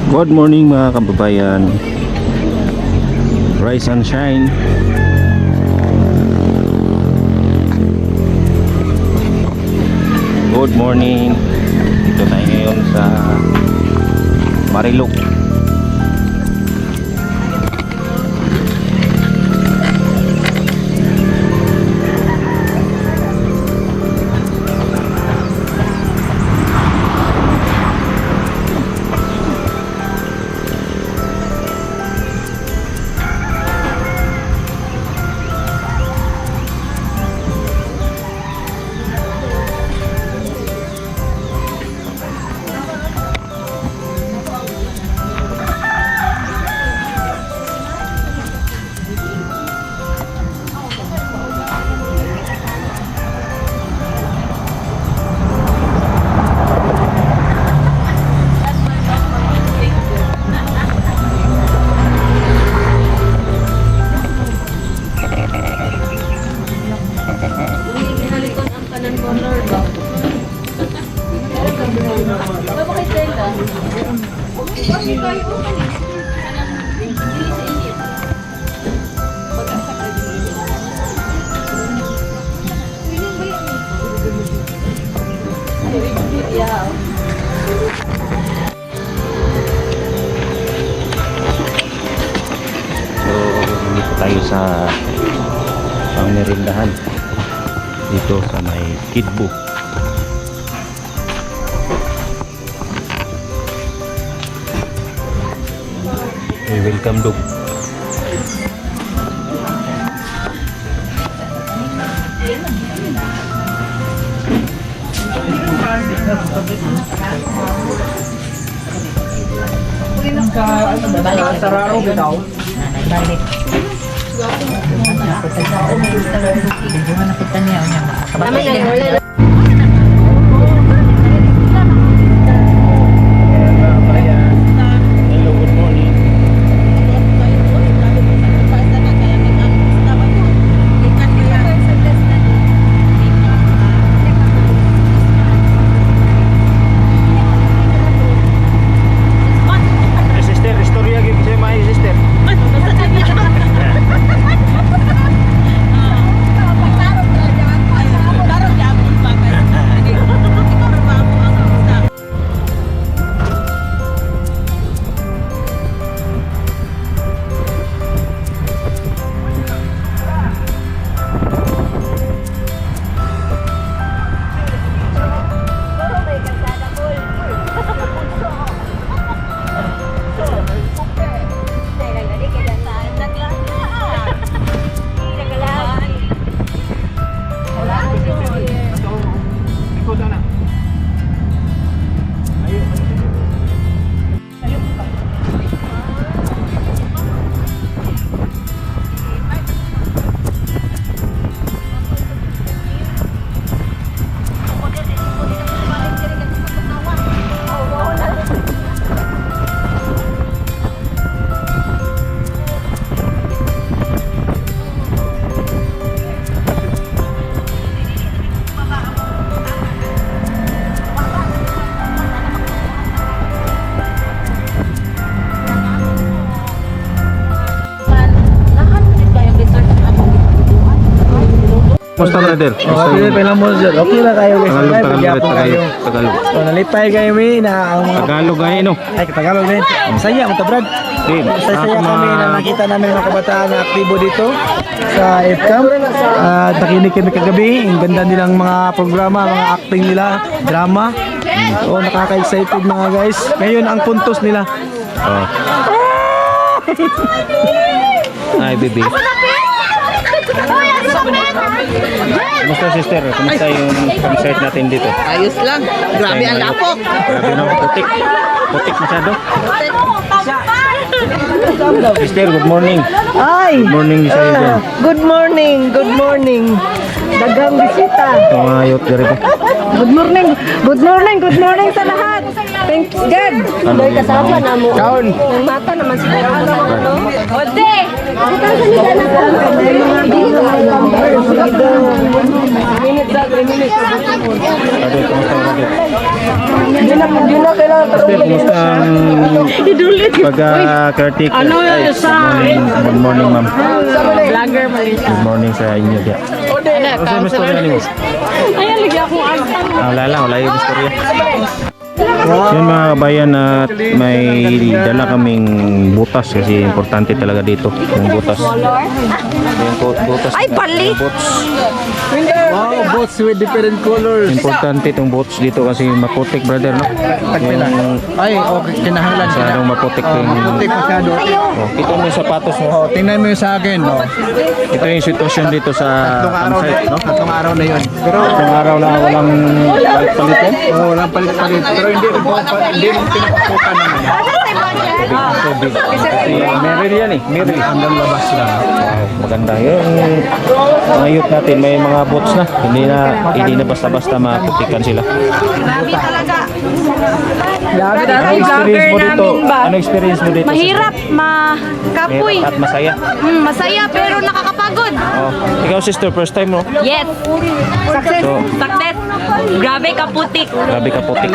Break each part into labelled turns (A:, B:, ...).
A: Good morning mga kababayan. Rise and shine. Good morning. Dito tayo ngayon sa Marilog. So, dito tayo sa pangmerindahan dito sa may Kidbu. Okay, welcome dog.
B: Sararo bitaw.
C: Balik. Nakita niya niya.
A: Hello, good morning. Sister, istorya gyud sa may sister. Musta brother?
B: Okay, pala mo dyan. Okay na kayo guys.
A: Tagalog.
B: So, nalipay kayo mi na ang mga...
A: Tagalog ay no.
B: Ay, Tagalog din. Masaya, mga Brad.
A: Okay.
B: Masaya kami na nakita namin mga kabataan na aktibo dito sa FCAM. At nakinig kami kagabi. Ang ganda nilang mga programa, mga acting nila, drama. So, nakaka-excited mga guys. Ngayon ang puntos nila.
A: Oh. Ay, baby. Kumusta sister? Kumusta yung concert natin dito?
C: Ayos lang. Grabe ang lapok.
A: Grabe no, putik. Putik masyado. Sister, good morning.
D: Ay!
A: Good morning sa iyo dyan.
D: Good morning, good morning. Dagang bisita.
A: Ito mga youth dyan ito.
D: Good morning, good morning, good morning sa lahat. Thanks God. Doy kasama na mo.
B: Kaon.
D: Ang mata naman siguro. Ode!
A: Radit, kumusta ang Radit? Sister, kumusta ang pag-caretaker?
D: Ano yun sa...
A: Good morning, ma'am. Good morning sa inyo dia. Kasi mas storya niyo.
D: Ayan, lagi akong agtang.
A: Wala yung istorya. Yun mga kabayan, at may dala kaming butas kasi importante talaga dito yung butas. Yung butas.
D: Ay, balik!
A: Bots.
B: Wow, boats with different colors.
A: Importante itong bots dito kasi maputik, brother, no? Yung
B: Ay, okay, kinahanglan sila.
A: masyadong maputik yung...
B: Maputik masyado.
A: Oh, kita mo yung sapatos mo.
B: Oh, tingnan mo yung sa akin, no?
A: Ito yung sitwasyon dito sa campsite, no?
B: Tatlong araw na yun. Pero,
A: Itong araw na walang palit-palit yan.
B: walang palit-palit. Pero hindi rin pinapakutan naman yan.
A: Tubig. Si Meryl yan eh. Meryl.
B: Hanggang labas lang.
A: Wow, maganda yung mga youth natin, may mga boats na. Hindi na basta-basta maputikan sila.
D: Grabe talaga.
A: Ano experience mo dito? Ano experience mo dito?
D: Mahirap, makapoy.
A: At masaya.
D: Masaya pero nakakapagod.
A: Oh. Ikaw sister, first time mo?
D: Yes. Success.
A: So,
D: Success. Grabe kaputik.
A: grabe ka putik.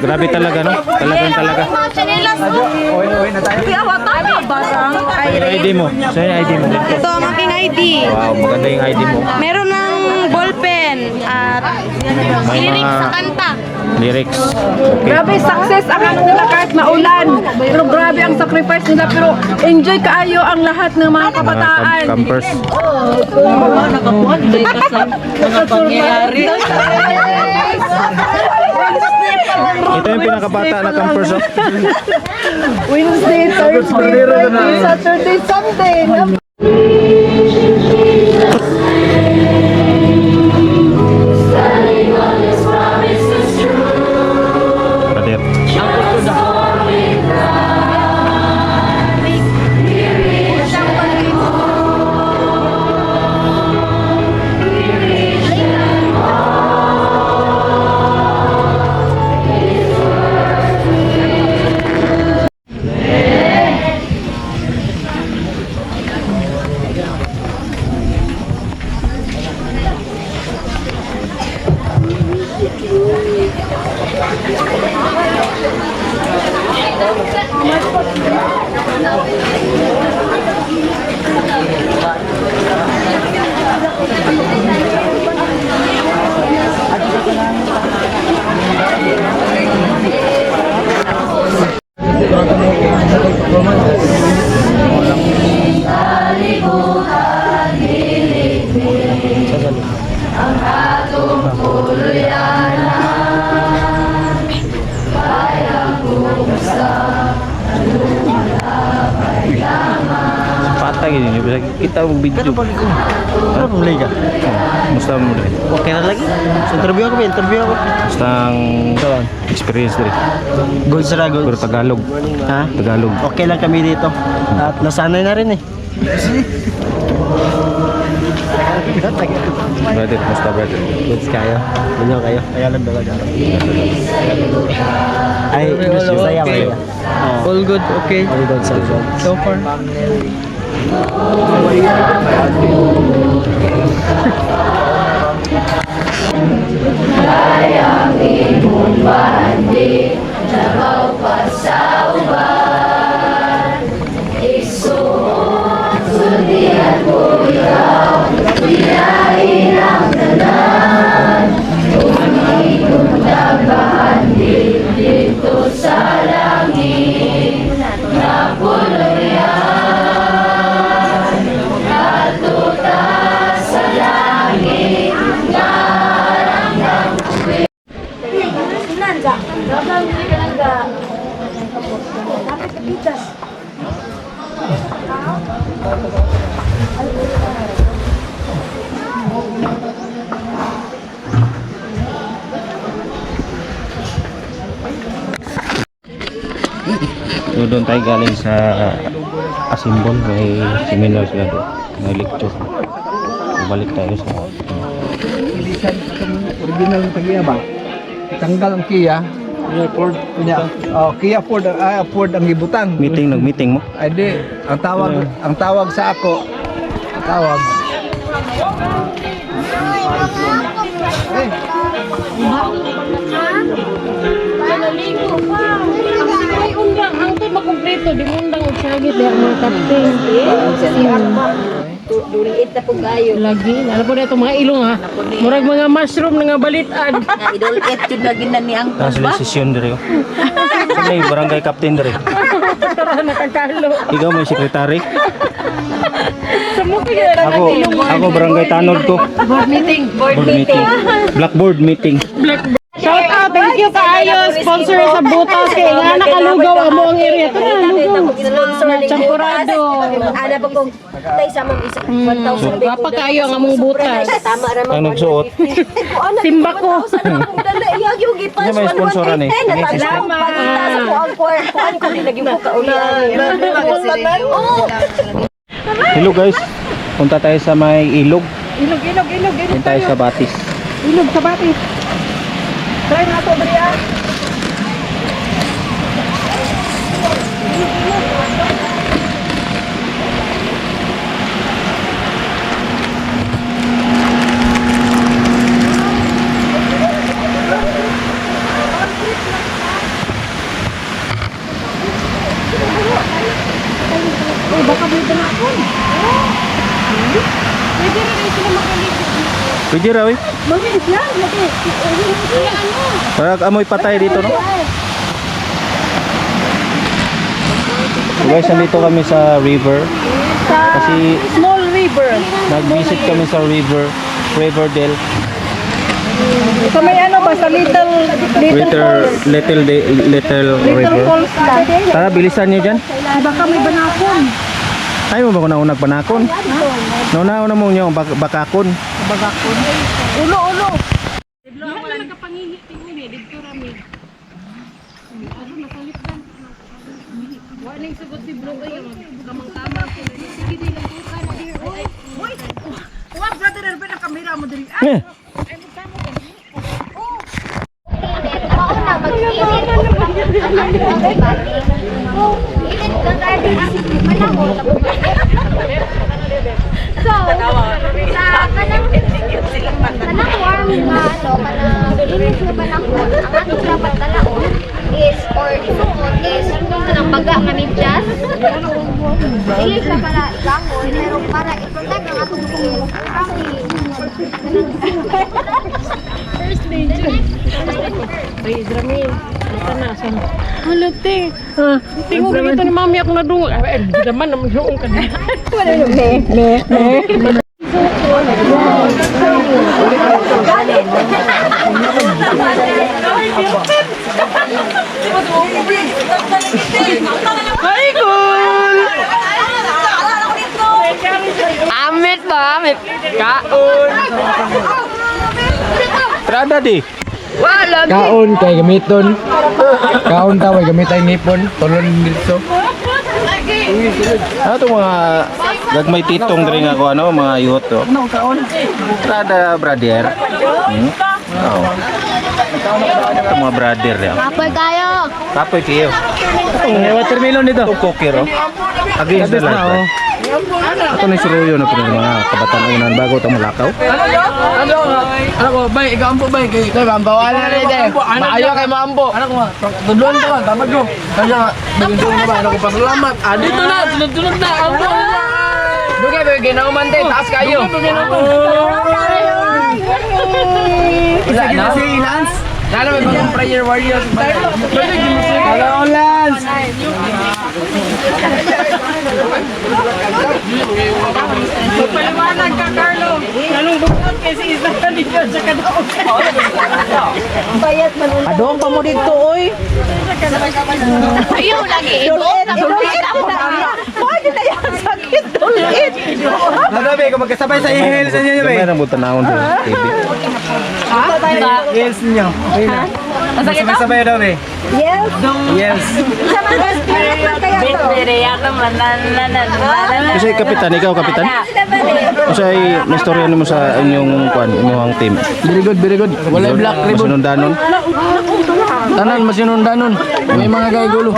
A: Grabe talaga, no? Talagang talaga.
D: Mga chanelas mo. Kaya wata na barang.
A: Saan yung ID mo? Saan yung ID mo?
D: Ito ang aking ID.
A: Wow, maganda yung ID mo.
D: Meron ng ballpen at
A: May
D: lyrics
A: mga-
D: sa kanta.
A: Lyrics. Okay.
E: Grabe success ang ano nila kahit maulan. Pero grabe ang sacrifice nila pero enjoy kaayo ang lahat ng mga
A: Mga
E: kabataan.
A: campers. Ito yung pinakabata na campers. Oh.
E: Wednesday, Thursday, Friday, Saturday, Sunday.
A: Brother. Patay ini bisa kita video. Ano pa ka? Musta mo rin?
B: Okay na lagi. Sa interview ako.
A: Musta ang experience rin?
B: Good sir, good.
A: Pero Tagalog.
B: Ha?
A: Tagalog.
B: Okay lang kami dito. At nasanay na rin eh.
A: Brother, musta brother?
B: Goods kayo. Ganyan kayo. Kaya lang talaga. Ay, masaya ba?
C: All good, okay.
B: All good, sir.
C: So far.
A: So doon tayo galing sa Asimbol, may seminar sila doon, may lecture. Balik tayo sa
B: Original ng tagiya ba? Tanggal ang kiya, Kia Ford, Ford ang gibutang.
A: Nag-meeting mo?
B: Ay di, ang tawag sa ako. Tawag.
E: Naligo pa. Ay, undang. Ang ito makumpleto. Di mo undang og sagit. Di mga kapten.
D: Duliit na po kayo.
E: Lagi. Ano po na itong mga ilong ha? Murag mga mushroom na nga balitan.
D: Iduliit yun lagi na ni Angkol
A: Nasa desisyon dire. May barangay captain dire.
E: Tara, nakakalo.
A: Ikaw may sekretary.
E: Sa mukha yan.
A: Ako barangay tanod ko.
E: Board meeting.
A: Board meeting. Blackboard meeting.
E: Shout out, thank you kaayo, sponsor sa butas kay nga nakalugaw ang buong area. Tara, lugaw. Champurado.
D: Ana pa kung tay sa mong isa 1,000
E: Gapa kayo ang among butas.
D: tama ra
A: Ang nagsuot.
E: Simba ko.
D: dala iyag yung gipas.
A: Ano may sponsoran eh?
D: Salamat. Pagkita sa ko ang kuan ko nilagay mo ka ulian.
A: Hello guys. Punta tayo sa may ilog.
E: Ilog.
A: Punta tayo sa Batis.
E: Ilog sa batis. Try na ito, Bria.
A: Pwede raw eh. Parang amoy patay dito no? So guys, nandito kami sa river. Kasi
E: Small river.
A: nag-visit kami sa Riverdale.
E: So may ano ba sa little
A: River.
E: falls lang.
A: Tara, bilisan nyo dyan.
E: Baka may banakon.
A: Ayaw mo ba naunag panakon? Nauna mo nyo bakakon.
E: Ulo. Wala nagkapanginit tingin dito rami. Ano nasalit dan? Wala sugot si bro ay kamang-kamang. Sige din lang ko ka dire. Oy. Wa brother Erben ang kamera mo diri.
A: Eh,
F: So, sa kanang warm nga kanang init nga panahon, ang ating dapat dalaon is or suot is kanang baga nga medyas. Dili siya para gahon, pero para i-protect ang atong skin.
E: Ay, drami. Tanasan. Halate. Tingog dito ni mami ako nadungog. Ay, daman naman yung ka na. Hi, cool! Amit ba? Amit. Kaon.
A: trada di.
E: Wala.
B: Kaon kay gamiton. Kaon tawag gamitan ngipon. Tulon dito.
A: Ano itong mga gagmay titong rin ako mga youth to. Trada brother. Oo. Ito mga brother yan.
F: Kapoy kayo.
A: Kapoy kayo.
B: Watermelon dito.
A: Itong kokero. Against the light. Ito na suruyo na pero mga kabataan unan bago ito malakaw.
C: Ano ko, bay, ikaw ampo bay, kay bawala na rin. Maayo kay maampo. Ano ko, tudluan ka, tamad ko. Kaya bagay ko ba, ano ko pasalamat. Dito na, sunod-sunod na, ampo. Dugay ba ginauman tayo, taas kayo. Wala na. Si Lance. Lalo may mga prayer warriors. Hello, Lance.
E: Paliwanag ka, Carlo. Anong bukod kasi isa ka dito sa kadaog.
D: Bayat man ulit.
B: Adong pa mo dito oy.
F: Ayaw lagi. Idulit ako na.
D: Pwede na yan. Sakit. Ulit.
B: Nadabi ko magkasabay sa i-heels niyo be.
A: Gamay na mo tanawon sa TV.
B: Heels niyo. Okay na. Sabay daw eh.
D: Yes.
B: Yes.
D: Sa mga spirit man kaya to.
A: Kasi kapitan, ikaw kapitan? Kasi ay istorya mo sa inyong inyong team.
C: Very good, very good. Walay black ribbon.
A: Masinundanon.
C: Tanan masinundanon. May mga gay gulo.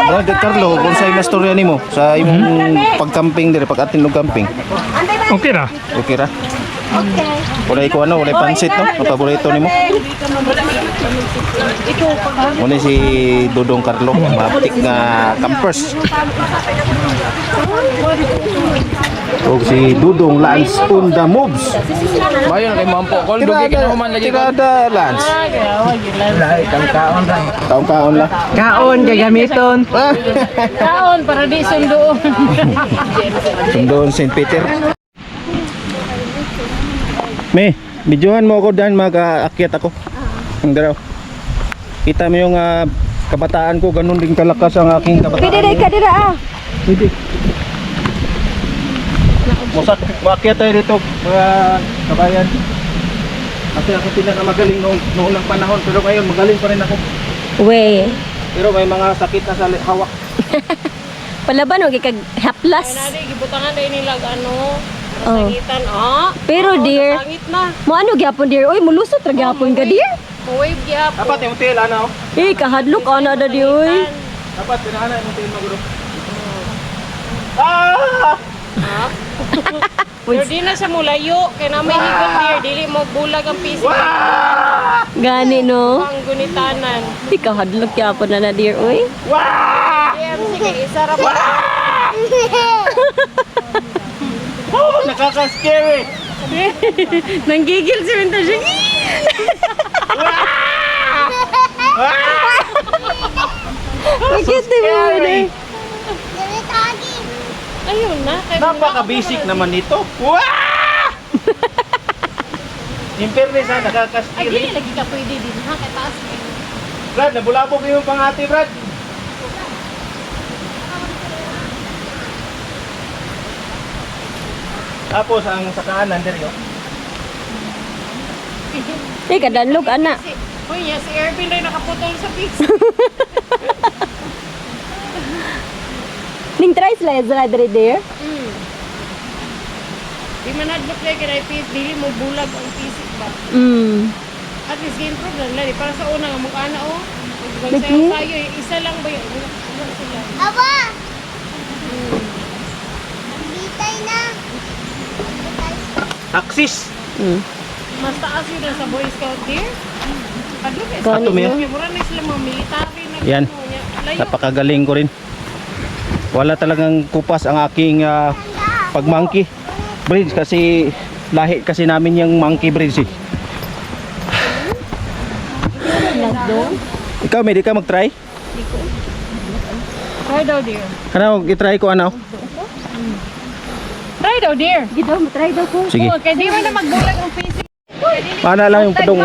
A: Brad Carlo, kung sa istorya nimo sa imong pagcamping dire, pag-atin og camping.
B: Okay ra.
A: Okay ra? Wala ko ano, wala pansit no? Ang paborito nimo? Muna si Dudong Carlo, matik nga campers. O si Dudong Lance on the moves.
C: Bayon kay mampo. Kol dugi kinahuman lagi ko.
A: Tirada Lance. Kaon-kaon lang.
B: Kaon gagamiton.
E: Kaon para di sundoon.
A: Sundoon St. Peter. Me, videohan mo ako dahil mag-aakyat ako. Ang daraw. Kita mo yung kabataan ko, ganun din kalakas ang aking kabataan.
D: Pwede ka dira ah.
A: Pwede. Maakyat tayo dito, mga kabayan. Kasi ako pinakamagaling noong panahon, pero ngayon magaling pa rin ako.
D: We.
A: Pero may mga sakit na sa hawak.
D: Palaban wag kag haplas.
E: Nari gibutangan dai nila ano.
D: Oh.
E: Sangitan ah.
D: Pero dear,
E: Sangit na.
D: mo ano gyapon dear? Oy, mulusot ra gyapon ka dear.
E: Wave gyap.
A: Dapat yung tail, ano?
D: Eh, kahadlok ana da di oy.
A: Dapat pinahana yung tail maguro. Ah!
E: Pero di na siya mulayo. Kaya na may higot dear. Dili mo bulag ang pisik.
D: Gani no.
E: Ang gunitanan.
D: Ikaw hadlok gyapon na dear oy.
E: Sige, isa ra pa.
A: Oh, nakaka-scary!
E: Nanggigil si Winter siya.
D: Bakit di mo na?
E: Ayun na.
A: Napaka-basic naman nito. Wah! In fairness ha,
E: Ay,
A: nakaka-scary.
E: dili lagi ka pwede din ha. Kaya taas eh.
A: Brad, nabulabog yung pangati, Brad. Tapos ang sa kanan dito.
D: Eh, kadalog ana.
E: Uy, yes, si Ervin rin nakaputol sa pizza.
D: Ning try sila diri dear.
E: Di man adlock lang kaya dili mo bulag ang pisik ba? At least ga-improve lang lali. Para sa una nga mag-ana o. Magsayaw tayo eh. Isa lang ba yun? Wala sila.
F: Aba! Bitay na.
A: Axis.
E: Mas taas yun na sa Boy Scout dear. Adlock eh.
D: Kani
A: Ato, Mia.
E: Mura na sila mga military na
A: Yan.
E: ano niya. Layo.
A: Napakagaling ko rin. Wala talagang kupas ang aking pag-monkey bridge kasi lahi kasi namin yung monkey bridge eh. Ikaw, may di ka mag-try?
E: Try daw dear.
A: Ano, i-try ko ano?
E: Try daw dear.
D: Gito mo try daw ko.
A: Sige.
E: Oo, kaya di man na magbulag ang pisik.
A: Paano lang yung padong?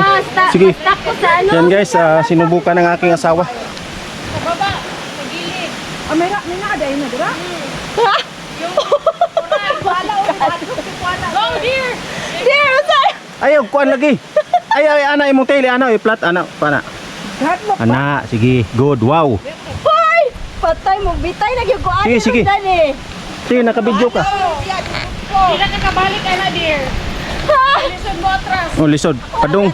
A: Sige.
D: Tako sa ano?
A: Yan guys, sinubukan ng aking asawa.
E: Sa baba. Sa gilid.
D: Ah, may na ada na dira.
E: Go dear.
D: Dear, usay.
A: Ayaw, kuan lagi. Ay, ana imong tail, ano, i-flat, ana, pana.
D: Hadlok.
A: Ana, sige, good, wow.
D: Hoy! Patay mo, bitay na gyud ko ani.
A: Sige, sige. Sige, nakabidyo ka.
E: Di na kakabalik ka na dear. Lisod mo atras.
A: Oh, lisod. Padung.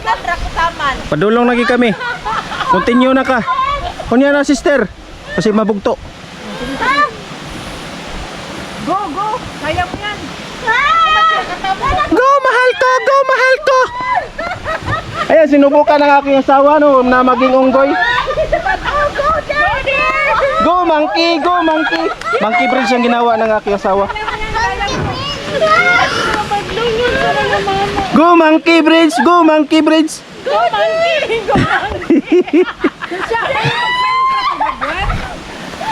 A: Padulong lagi kami. Continue na ka. Kunya na, sister. Kasi mabugto.
D: Go, go. Kaya mo yan.
A: Go, mahal ko! Go, mahal ko! Ayan, sinubukan ng aking asawa no, na maging unggoy. Go, monkey! Go, monkey! Monkey bridge ang ginawa ng aking asawa. Go, monkey bridge! Go, monkey bridge!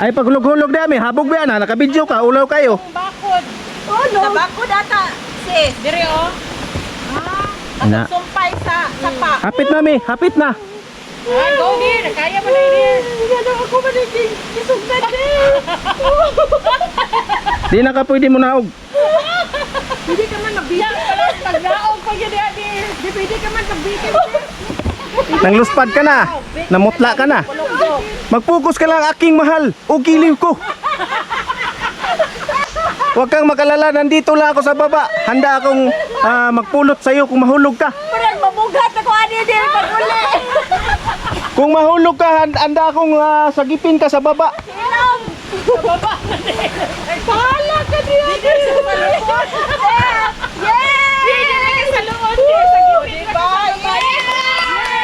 A: Ay, paghulog-hulog dami, habog ba yan ha? Nakabidyo ka, ulaw kayo.
E: Bakod.
D: Oh, no. Tabako data. Sis.
E: Dire oh.
A: Na.
D: Sumpay sa sapa.
A: Hapit na mi, hapit na.
E: Ah, go dear. Kaya mo na dear.
D: Ano ako maniging isugdan din.
A: Di na ka pwede mo naog.
D: Hindi ka man nabigyan.
E: Paglaog pag yun dear.
D: Di pwede ka man nabigyan.
A: Nangluspad ka na. Namutla ka na. Mag-focus ka lang aking mahal. O giliw ko. Huwag kang makalala, nandito lang ako sa baba. Handa akong magpulot sa'yo kung mahulog ka.
F: Parang mabugat ako ani din pag-uli.
A: Kung mahulog ka, handa akong sagipin ka sa baba.
F: Ilang. Sa baba na din. Pahala ka diyan. Yay! Hindi na ka sa luon. Bye!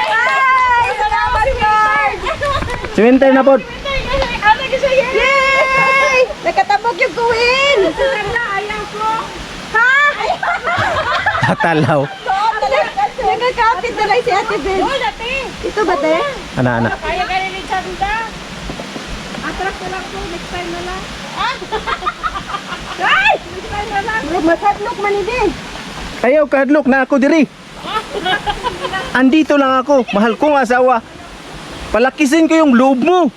F: Bye! Salamat, Lord!
A: Simenter na po.
F: Yay! Nakatabog yung kuwin! Ayaw ko! Ha?
A: Tatalaw.
F: Nagkakapit na lang si Ate Ben. Ito ba, te?
A: Ana.
E: Kaya ka rin Chanda. Atras na lang po, next time na lang.
F: Ay! Masadlok man din.
A: Ayaw kahadlok na ako diri. Andito lang ako. Mahal kong asawa. Palakisin ko yung loob mo.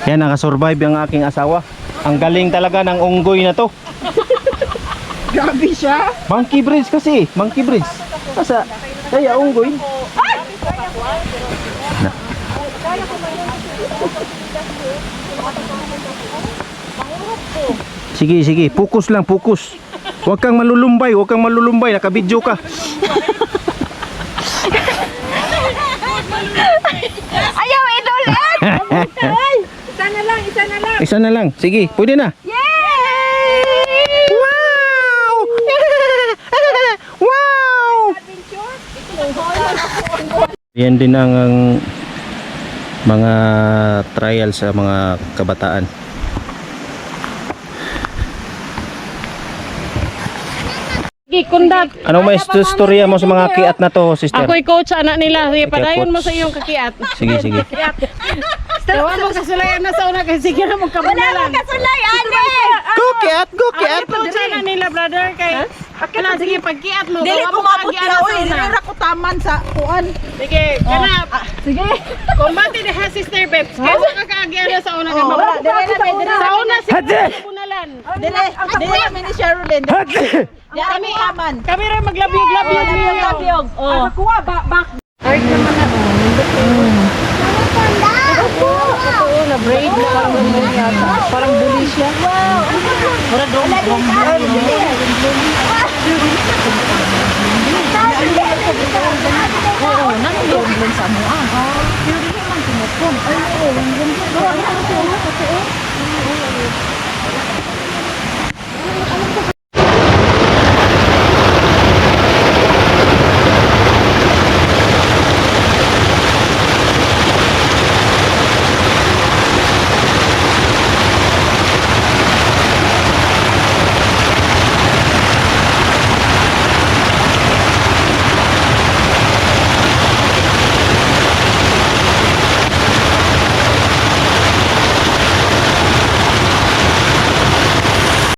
A: Yan, nakasurvive ang aking asawa. Ang galing talaga ng unggoy na to.
C: Grabe siya.
A: Monkey bridge kasi. Monkey bridge. Kaya unggoy. Na. Sige. Focus lang, focus. Huwag kang malulumbay. Nakabidyo ka.
F: Ayaw, inulit!
E: Isa na lang.
A: Sige, pwede na.
F: Yay!
A: Wow! Wow! Yan din ang mga trial sa mga kabataan.
E: Kundat.
A: Ano may istorya mo sa mga kiat na to, sister?
E: Ako'y coach anak nila. Sige, padayon mo
A: coach.
E: sa iyong kakiat.
A: Sige.
E: Tawa mo kasulayan na sa una kasi sige na
F: Wala
E: magkabunalan.
F: mo kasulay, ate!
A: Go kiat!
E: Ako'y coach anak nila, brother. Kay, wala, sige, pagkiat mo.
C: Dili
E: gawa
C: ko
E: mo
C: mabot
E: pag-iat
C: na
E: sa
C: oy,
E: una.
C: dili ra ko taman sa kuan.
E: Sige, kanap. Sige. Kumbati na ha, sister Peps. Kaysa ka kaagyan na sa una ka
C: Wala, dili na
E: Sa una, sige,
A: Hadi!
E: bunalan.
C: Dili kami ni Sherilyn. Ya kami taman.
E: Kami rin maglabyog-labyog. Oh.
C: Kuha ba.
E: Oo, na-braid na parang yata. Parang bully siya. Para dong. Oo, nandun din sa mo.